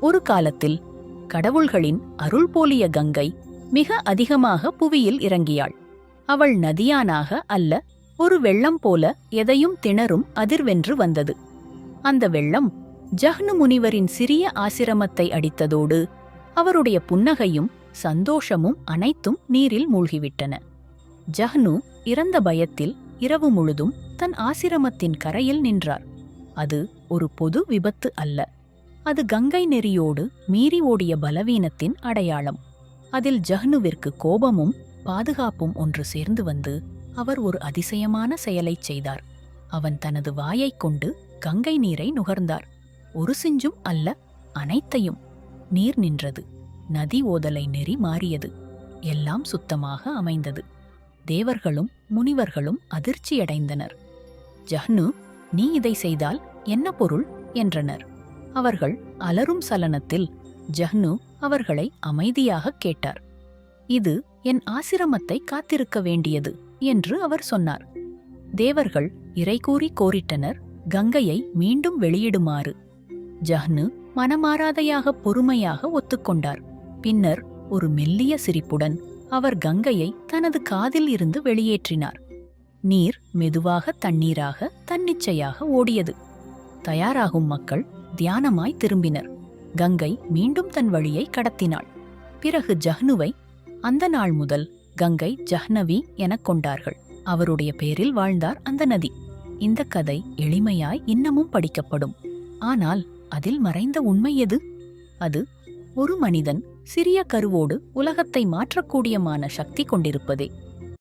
ஒரு காலத்தில் கடவுள்களின் அருள் போலிய கங்கை மிக அதிகமாக புவியில் இறங்கியாள். அவள் நதியானாக அல்ல, ஒரு வெள்ளம் போல எதையும் திணறும் அதிர்வென்று வந்தது. அந்த வெள்ளம் ஜஹ்னு முனிவரின் சிறிய ஆசிரமத்தை அடித்ததோடு அவருடைய புன்னகையும் சந்தோஷமும் அனைத்தும் நீரில் மூழ்கிவிட்டன. ஜஹ்னு இறந்த பயத்தில் இரவு முழுதும் தன் ஆசிரமத்தின் கரையில் நின்றார். அது ஒரு பொது விபத்து அல்ல, அது கங்கை நெறியோடு மீறி ஓடிய பலவீனத்தின் அடையாளம். அதில் ஜஹ்னுவிற்கு கோபமும் பாதுகாப்பும் ஒன்று சேர்ந்து வந்து அவர் ஒரு அதிசயமான செயலைச் செய்தார். அவன் தனது வாயைக் கொண்டு கங்கை நீரை நுகர்ந்தார். ஒரு சிஞ்சும் அல்ல, அனைத்தையும். நீர் நின்றது. நதி ஓதலை நெறி மாறியது. எல்லாம் சுத்தமாக அமைந்தது. தேவர்களும் முனிவர்களும் அதிர்ச்சியடைந்தனர். ஜஹ்னு, நீ இதை செய்தால் என்ன பொருள் என்றனர். அவர்கள் அலரும் சலனத்தில் ஜஹ்னு அவர்களை அமைதியாகக் கேட்டார். இது என் ஆசிரமத்தை காத்திருக்க வேண்டியது என்று அவர் சொன்னார். தேவர்கள் இறைகூறி கோரிட்டனர், கங்கையை மீண்டும் வெளியிடுமாறு. ஜஹ்னு மனமாராதையாக பொறுமையாக ஒத்துக்கொண்டார். பின்னர் ஒரு மெல்லிய சிரிப்புடன் அவர் கங்கையை தனது காதில் இருந்து வெளியேற்றினார். நீர் மெதுவாக தண்ணீராக தன்னிச்சையாக ஓடியது. தயாராகும் மக்கள் தியானமாய் திரும்பினர். கங்கை மீண்டும் தன் வழியை கடத்தினாள். பிறகு ஜஹ்னுவை அந்த நாள் முதல் கங்கை ஜஹ்னவி எனக் கொண்டார்கள். அவருடைய பேரில் வாழ்ந்தார் அந்த நதி. இந்த கதை எளிமையாய் இன்னமும் படிக்கப்படும். ஆனால் அதில் மறைந்த உண்மை எது? அது ஒரு மனிதன் சிறிய கருவோடு உலகத்தை மாற்றக்கூடியமான சக்தி கொண்டிருப்பதே.